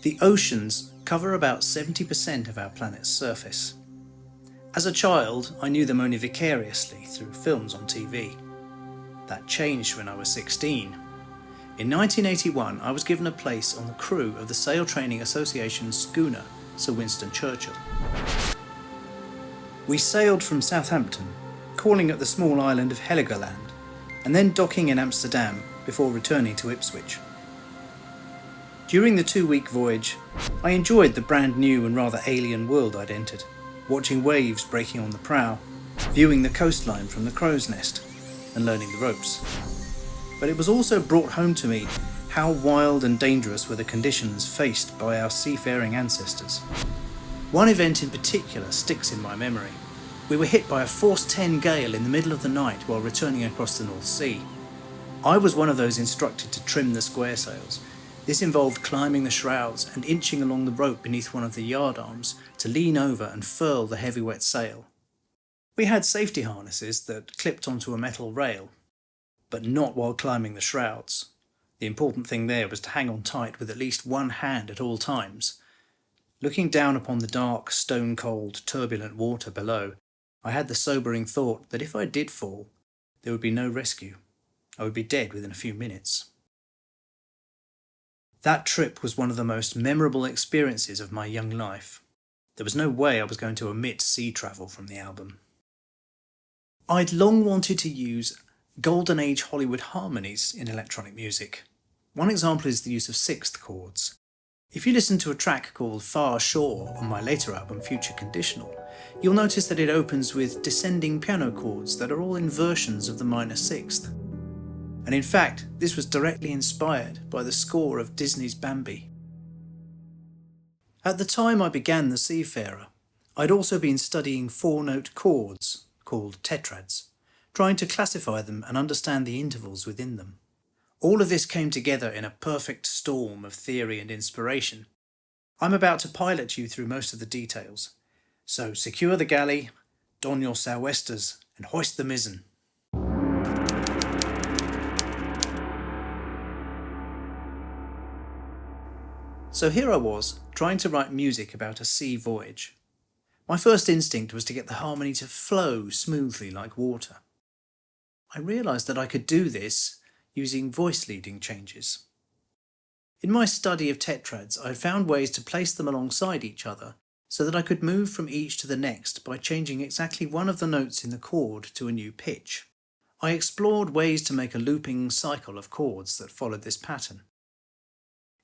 The oceans cover about 70% of our planet's surface. As a child, I knew them only vicariously through films on TV. That changed when I was 16. In 1981, I was given a place on the crew of the Sail Training Association's schooner, Sir Winston Churchill. We sailed from Southampton, calling at the small island of Heligoland, and then docking in Amsterdam before returning to Ipswich. During the 2-week voyage, I enjoyed the brand new and rather alien world I'd entered, watching waves breaking on the prow, viewing the coastline from the crow's nest, and learning the ropes. But it was also brought home to me how wild and dangerous were the conditions faced by our seafaring ancestors. One event in particular sticks in my memory. We were hit by a force 10 gale in the middle of the night while returning across the North Sea. I was one of those instructed to trim the square sails. This involved climbing the shrouds and inching along the rope beneath one of the yard arms to lean over and furl the heavy wet sail. We had safety harnesses that clipped onto a metal rail, but not while climbing the shrouds. The important thing there was to hang on tight with at least one hand at all times. Looking down upon the dark, stone-cold, turbulent water below, I had the sobering thought that if I did fall, there would be no rescue. I would be dead within a few minutes. That trip was one of the most memorable experiences of my young life. There was no way I was going to omit sea travel from the album. I'd long wanted to use Golden Age Hollywood harmonies in electronic music. One example is the use of sixth chords. If you listen to a track called Far Shore on my later album Future Conditional, you'll notice that it opens with descending piano chords that are all inversions of the minor sixth. And in fact, this was directly inspired by the score of Disney's Bambi. At the time I began the Seafarer, I'd also been studying 4-note chords, called tetrads, trying to classify them and understand the intervals within them. All of this came together in a perfect storm of theory and inspiration. I'm about to pilot you through most of the details, so secure the galley, don your sou'westers, and hoist the mizzen. So here I was, trying to write music about a sea voyage. My first instinct was to get the harmony to flow smoothly like water. I realised that I could do this using voice leading changes. In my study of tetrads, I had found ways to place them alongside each other so that I could move from each to the next by changing exactly one of the notes in the chord to a new pitch. I explored ways to make a looping cycle of chords that followed this pattern.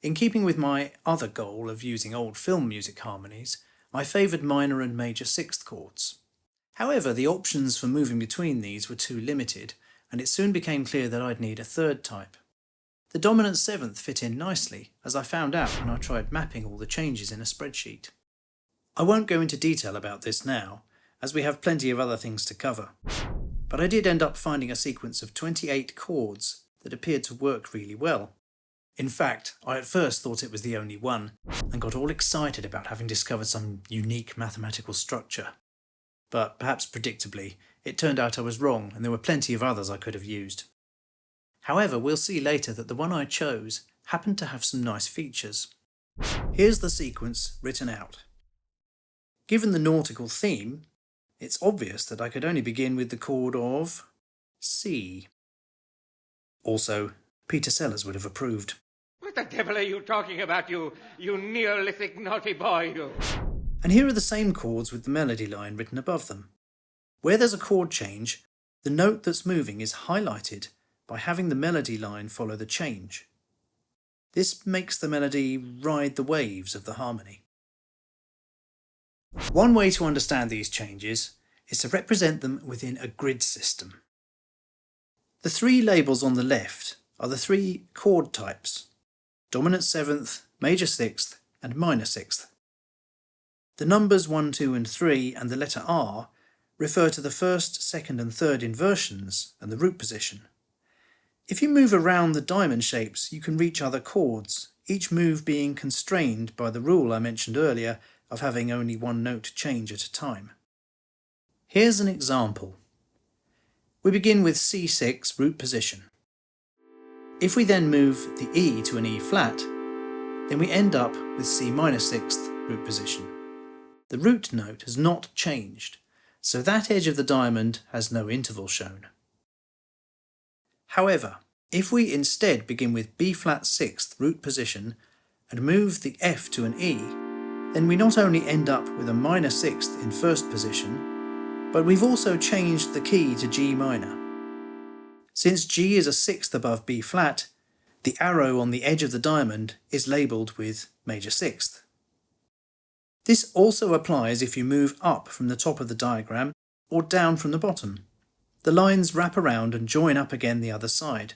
In keeping with my other goal of using old film music harmonies, I favoured minor and major sixth chords. However, the options for moving between these were too limited, and it soon became clear that I'd need a third type. The dominant seventh fit in nicely, as I found out when I tried mapping all the changes in a spreadsheet. I won't go into detail about this now, as we have plenty of other things to cover, but I did end up finding a sequence of 28 chords that appeared to work really well. In fact, I at first thought it was the only one, and got all excited about having discovered some unique mathematical structure. But perhaps predictably, it turned out I was wrong and there were plenty of others I could have used. However, we'll see later that the one I chose happened to have some nice features. Here's the sequence written out. Given the nautical theme, it's obvious that I could only begin with the chord of C. Also, Peter Sellers would have approved. What the devil are you talking about, you Neolithic naughty boy, you? And here are the same chords with the melody line written above them. Where there's a chord change, the note that's moving is highlighted by having the melody line follow the change. This makes the melody ride the waves of the harmony. One way to understand these changes is to represent them within a grid system. The 3 labels on the left are the 3 chord types: dominant seventh, major sixth, and minor sixth. The numbers 1, 2 and 3 and the letter R refer to the first, second and third inversions and the root position. If you move around the diamond shapes, you can reach other chords, each move being constrained by the rule I mentioned earlier of having only one note change at a time. Here's an example. We begin with C6 root position. If we then move the E to an E flat, then we end up with C minor sixth root position. The root note has not changed, so that edge of the diamond has no interval shown. However, if we instead begin with B flat sixth root position and move the F to an E, then we not only end up with a minor sixth in first position, but we've also changed the key to G minor. Since G is a sixth above B flat, the arrow on the edge of the diamond is labelled with major sixth. This also applies if you move up from the top of the diagram or down from the bottom. The lines wrap around and join up again the other side.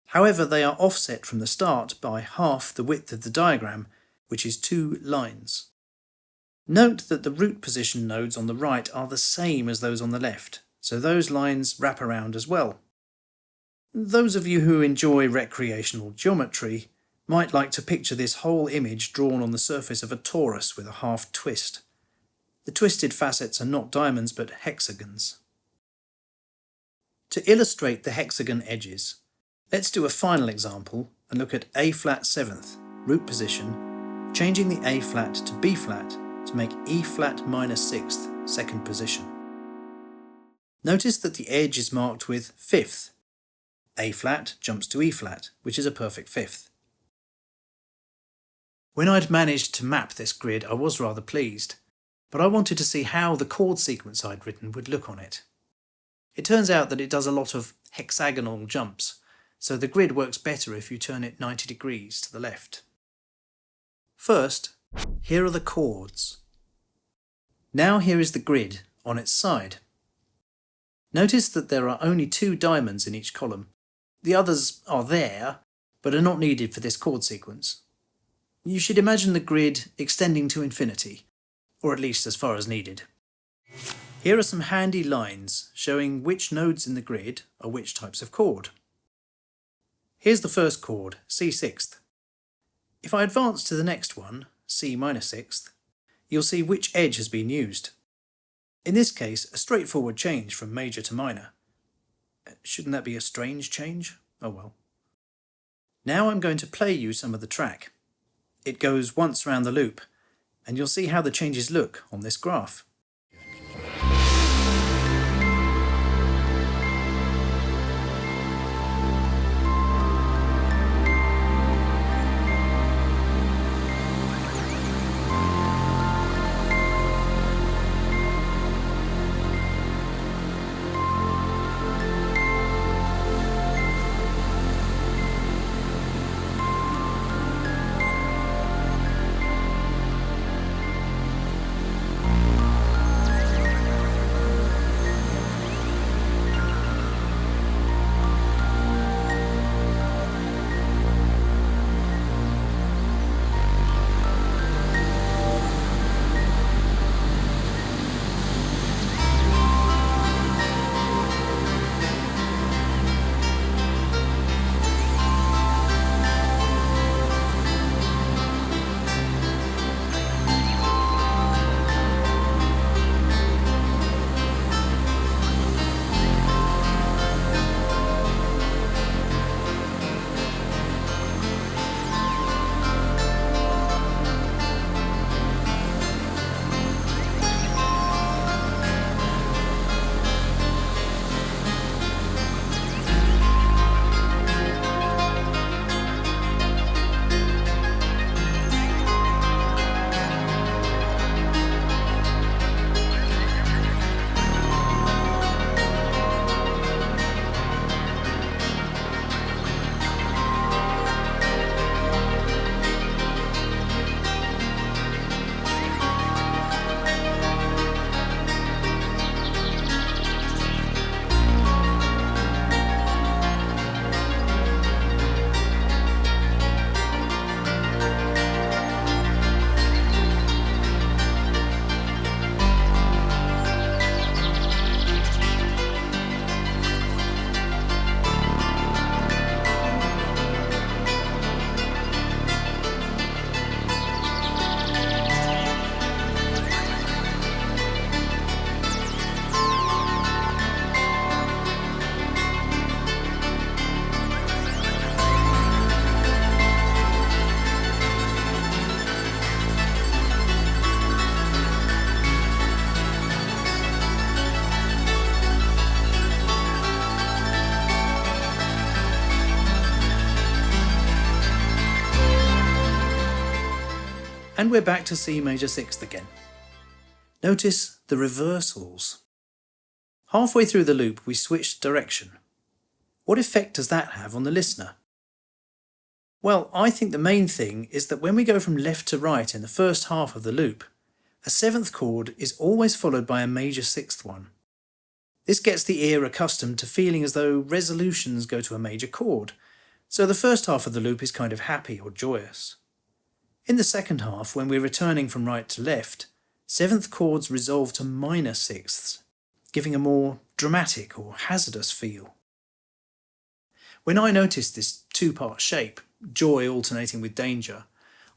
However, they are offset from the start by half the width of the diagram, which is 2 lines. Note that the root position nodes on the right are the same as those on the left, so those lines wrap around as well. Those of you who enjoy recreational geometry might like to picture this whole image drawn on the surface of a torus with a half twist. The twisted facets are not diamonds but hexagons. To illustrate the hexagon edges, let's do a final example and look at A flat 7th, root position, changing the A flat to B flat to make E flat minor 6th, second position. Notice that the edge is marked with 5th. A flat jumps to E flat, which is a perfect 5th. When I'd managed to map this grid, I was rather pleased, but I wanted to see how the chord sequence I'd written would look on it. It turns out that it does a lot of hexagonal jumps, so the grid works better if you turn it 90 degrees to the left. First, here are the chords. Now here is the grid on its side. Notice that there are only 2 diamonds in each column. The others are there, but are not needed for this chord sequence. You should imagine the grid extending to infinity, or at least as far as needed. Here are some handy lines showing which nodes in the grid are which types of chord. Here's the first chord, C sixth. If I advance to the next one, C minor sixth, you'll see which edge has been used. In this case, a straightforward change from major to minor. Shouldn't that be a strange change? Oh well. Now I'm going to play you some of the track. It goes once round the loop, and you'll see how the changes look on this graph. And we're back to C major 6th again. Notice the reversals. Halfway through the loop we switched direction. What effect does that have on the listener? Well, I think the main thing is that when we go from left to right in the first half of the loop, a 7th chord is always followed by a major 6th one. This gets the ear accustomed to feeling as though resolutions go to a major chord, so the first half of the loop is kind of happy or joyous. In the second half, when we're returning from right to left, 7th chords resolve to minor 6ths, giving a more dramatic or hazardous feel. When I noticed this two-part shape, joy alternating with danger,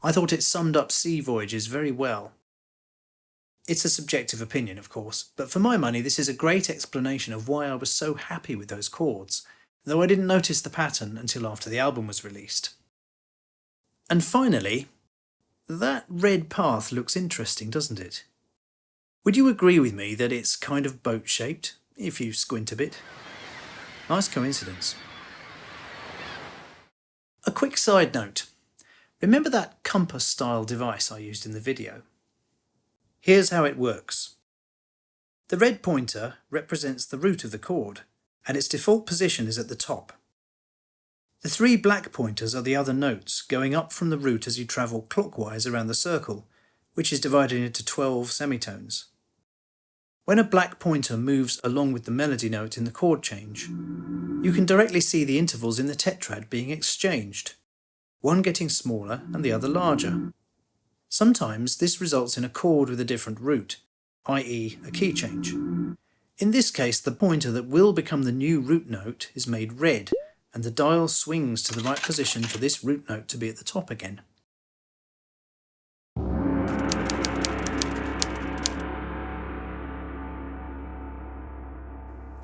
I thought it summed up sea voyages very well. It's a subjective opinion, of course, but for my money this is a great explanation of why I was so happy with those chords, though I didn't notice the pattern until after the album was released. And finally, that red path looks interesting, doesn't it? Would you agree with me that it's kind of boat-shaped, if you squint a bit? Nice coincidence. A quick side note. Remember that compass-style device I used in the video? Here's how it works. The red pointer represents the root of the chord, and its default position is at the top. The 3 black pointers are the other notes, going up from the root as you travel clockwise around the circle, which is divided into 12 semitones. When a black pointer moves along with the melody note in the chord change, you can directly see the intervals in the tetrad being exchanged, one getting smaller and the other larger. Sometimes this results in a chord with a different root, i.e. a key change. In this case, the pointer that will become the new root note is made red, and the dial swings to the right position for this root note to be at the top again.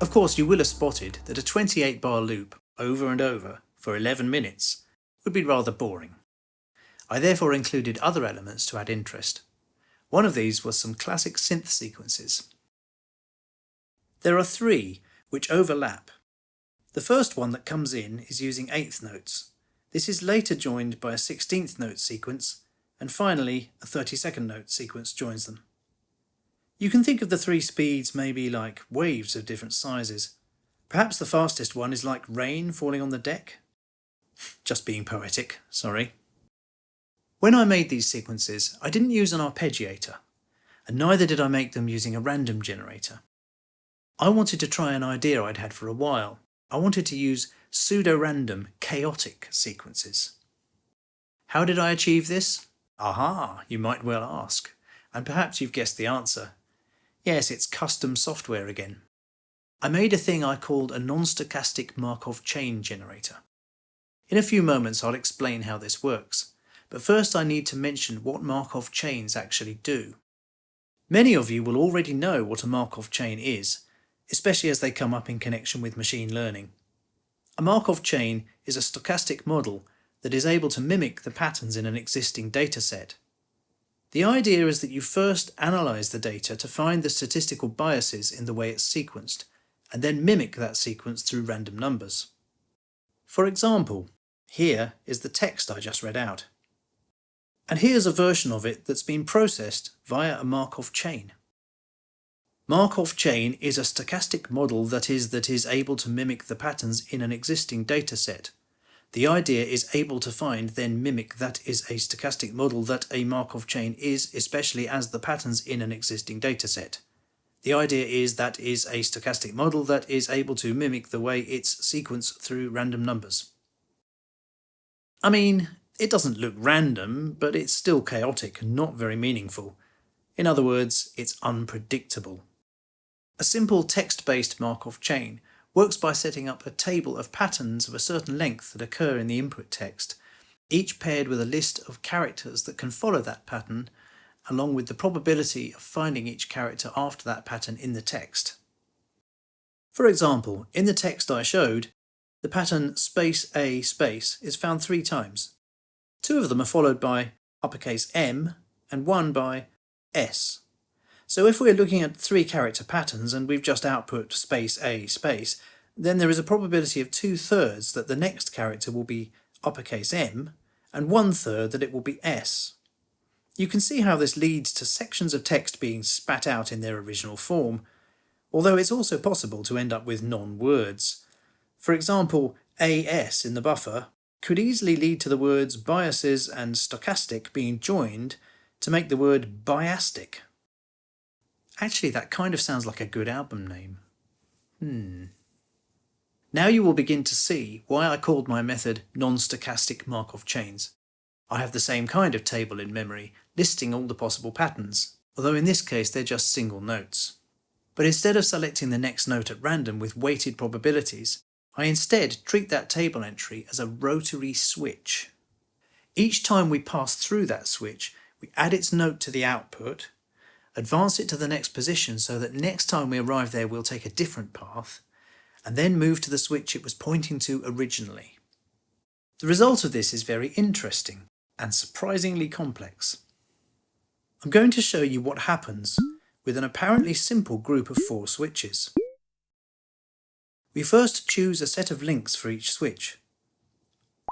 Of course, you will have spotted that a 28-bar loop over and over for 11 minutes would be rather boring. I therefore included other elements to add interest. One of these was some classic synth sequences. There are 3 which overlap. The first one that comes in is using 8th notes. This is later joined by a 16th note sequence, and finally a 32nd note sequence joins them. You can think of the 3 speeds maybe like waves of different sizes. Perhaps the fastest one is like rain falling on the deck? Just being poetic, sorry. When I made these sequences, I didn't use an arpeggiator, and neither did I make them using a random generator. I wanted to try an idea I'd had for a while. I wanted to use pseudo-random, chaotic sequences. How did I achieve this? Aha, you might well ask. And perhaps you've guessed the answer. Yes, it's custom software again. I made a thing I called a non-stochastic Markov chain generator. In a few moments I'll explain how this works, but first I need to mention what Markov chains actually do. Many of you will already know what a Markov chain is, especially as they come up in connection with machine learning. A Markov chain is a stochastic model that is able to mimic the patterns in an existing dataset. The idea is that you first analyze the data to find the statistical biases in the way it's sequenced, and then mimic that sequence through random numbers. For example, here is the text I just read out. And here's a version of it that's been processed via a Markov chain. Markov chain is a stochastic model that is able to mimic the patterns in an existing dataset. The idea is able to find, then mimic that is a stochastic model that a Markov chain is, especially as the patterns in an existing dataset. The idea is that is a stochastic model that is able to mimic the way it's sequenced through random numbers. I mean, it doesn't look random, but it's still chaotic and not very meaningful. In other words, it's unpredictable. A simple text-based Markov chain works by setting up a table of patterns of a certain length that occur in the input text, each paired with a list of characters that can follow that pattern, along with the probability of finding each character after that pattern in the text. For example, in the text I showed, the pattern space A space is found 3 times. 2 of them are followed by uppercase M and 1 by S. So if we're looking at 3 character patterns and we've just output space A space, then there is a probability of 2/3 that the next character will be uppercase M and 1/3 that it will be S. You can see how this leads to sections of text being spat out in their original form, although it's also possible to end up with non-words. For example, AS in the buffer could easily lead to the words biases and stochastic being joined to make the word biastic. Actually, that kind of sounds like a good album name. Now you will begin to see why I called my method Non-Stochastic Markov Chains. I have the same kind of table in memory, listing all the possible patterns, although in this case they're just single notes. But instead of selecting the next note at random with weighted probabilities, I instead treat that table entry as a rotary switch. Each time we pass through that switch, we add its note to the output, advance it to the next position so that next time we arrive there we'll take a different path, and then move to the switch it was pointing to originally. The result of this is very interesting and surprisingly complex. I'm going to show you what happens with an apparently simple group of 4 switches. We first choose a set of links for each switch.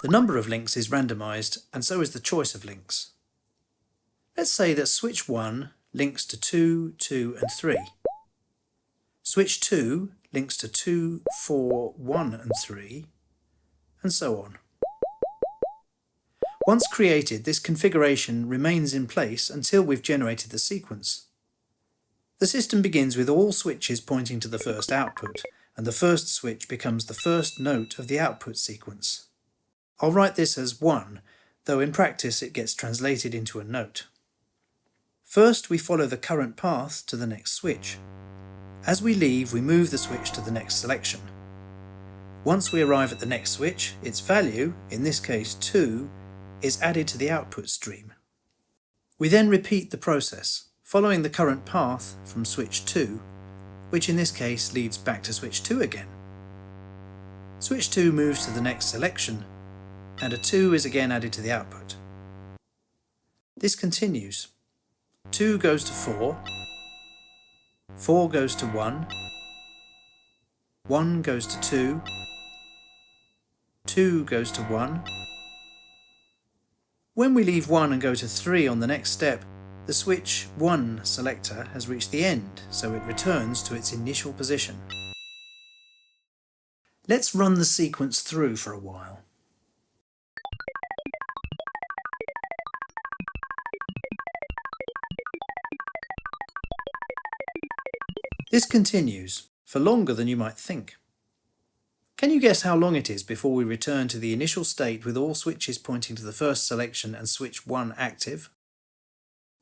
The number of links is randomized, and so is the choice of links. Let's say that switch 1 links to 2, 2 and 3. Switch 2 links to 2, 4, 1 and 3, and so on. Once created, this configuration remains in place until we've generated the sequence. The system begins with all switches pointing to the first output, and the first switch becomes the first note of the output sequence. I'll write this as 1, though in practice it gets translated into a note. First, we follow the current path to the next switch. As we leave, we move the switch to the next selection. Once we arrive at the next switch, its value, in this case 2, is added to the output stream. We then repeat the process, following the current path from switch 2, which in this case leads back to switch 2 again. Switch 2 moves to the next selection, and a 2 is again added to the output. This continues. 2 goes to 4, 4 goes to 1, 1 goes to 2, 2 goes to 1. When we leave 1 and go to 3 on the next step, the switch 1 selector has reached the end, so it returns to its initial position. Let's run the sequence through for a while. This continues, for longer than you might think. Can you guess how long it is before we return to the initial state with all switches pointing to the first selection and switch 1 active?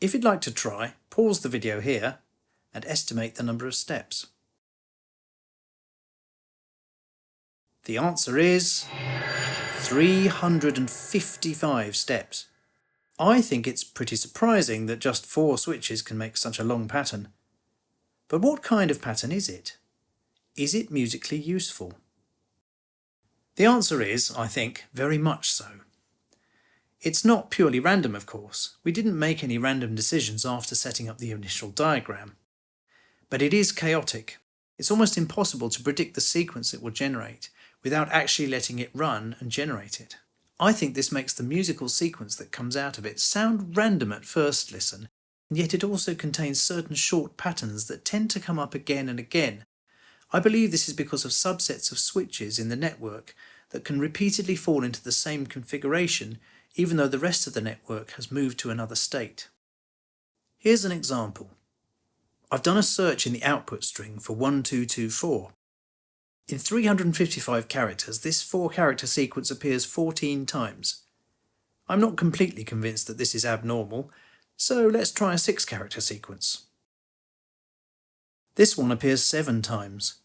If you'd like to try, pause the video here and estimate the number of steps. The answer is 355 steps. I think it's pretty surprising that just 4 switches can make such a long pattern. But what kind of pattern is it? Is it musically useful? The answer is, I think, very much so. It's not purely random, of course. We didn't make any random decisions after setting up the initial diagram. But it is chaotic. It's almost impossible to predict the sequence it will generate without actually letting it run and generate it. I think this makes the musical sequence that comes out of it sound random at first listen, and yet it also contains certain short patterns that tend to come up again and again. I believe this is because of subsets of switches in the network that can repeatedly fall into the same configuration even though the rest of the network has moved to another state. Here's an example. I've done a search in the output string for 1224. In 355 characters, this 4-character sequence appears 14 times. I'm not completely convinced that this is abnormal, so let's try a 6-character sequence. This one appears 7 times.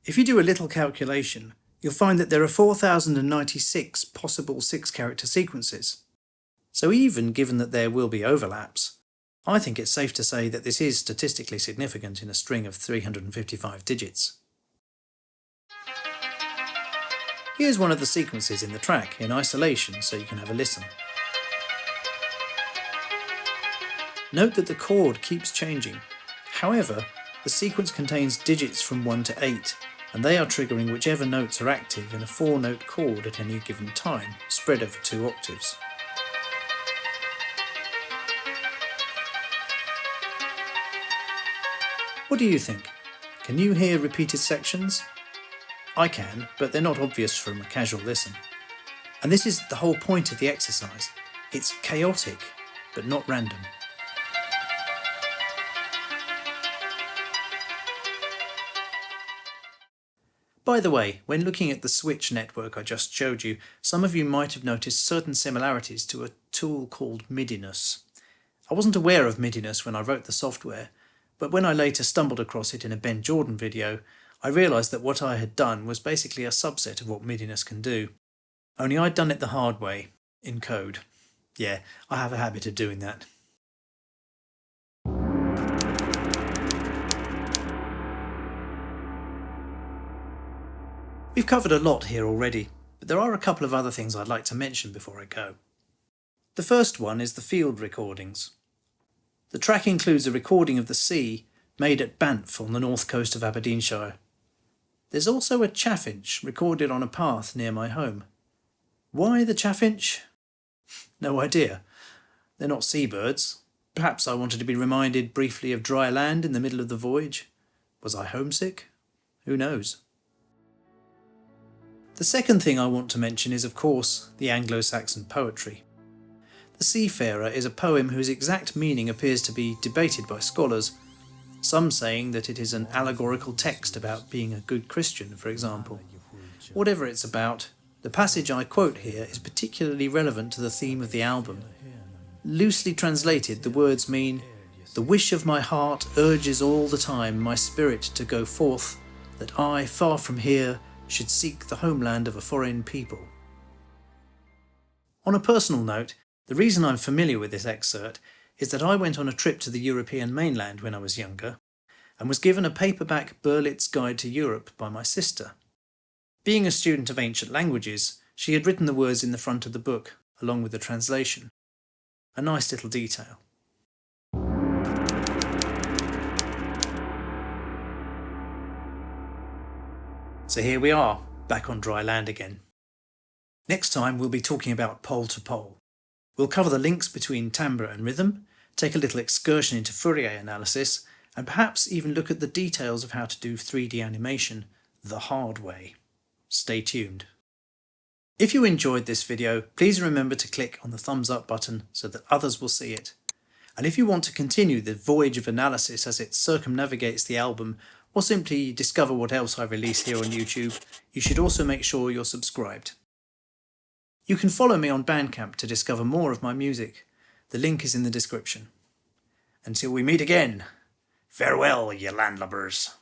If you do a little calculation, you'll find that there are 4,096 possible 6-character sequences. So even given that there will be overlaps, I think it's safe to say that this is statistically significant in a string of 355 digits. Here's one of the sequences in the track in isolation so you can have a listen. Note that the chord keeps changing. However, the sequence contains digits from 1 to 8, and they are triggering whichever notes are active in a 4-note chord at any given time, spread over 2 octaves. What do you think? Can you hear repeated sections? I can, but they're not obvious from a casual listen. And this is the whole point of the exercise. It's chaotic, but not random. By the way, when looking at the switch network I just showed you, some of you might have noticed certain similarities to a tool called Midiness. I wasn't aware of Midiness when I wrote the software, but when I later stumbled across it in a Ben Jordan video, I realised that what I had done was basically a subset of what Midiness can do. Only I'd done it the hard way, in code. Yeah, I have a habit of doing that. We've covered a lot here already, but there are a couple of other things I'd like to mention before I go. The first one is the field recordings. The track includes a recording of the sea made at Banff on the north coast of Aberdeenshire. There's also a chaffinch recorded on a path near my home. Why the chaffinch? No idea. They're not seabirds. Perhaps I wanted to be reminded briefly of dry land in the middle of the voyage. Was I homesick? Who knows? The second thing I want to mention is, of course, the Anglo-Saxon poetry. The Seafarer is a poem whose exact meaning appears to be debated by scholars, some saying that it is an allegorical text about being a good Christian, for example. Whatever it's about, the passage I quote here is particularly relevant to the theme of the album. Loosely translated, the words mean, "The wish of my heart urges all the time my spirit to go forth, that I, far from here, should seek the homeland of a foreign people." On a personal note, the reason I'm familiar with this excerpt is that I went on a trip to the European mainland when I was younger, and was given a paperback Berlitz's Guide to Europe by my sister. Being a student of ancient languages, she had written the words in the front of the book, along with the translation. A nice little detail. So here we are, back on dry land again. Next time we'll be talking about pole to pole. We'll cover the links between timbre and rhythm, take a little excursion into Fourier analysis, and perhaps even look at the details of how to do 3D animation the hard way. Stay tuned. If you enjoyed this video, please remember to click on the thumbs up button so that others will see it. And if you want to continue the voyage of analysis as it circumnavigates the album, or simply discover what else I release here on YouTube, you should also make sure you're subscribed. You can follow me on Bandcamp to discover more of my music. The link is in the description. Until we meet again, farewell, ye landlubbers.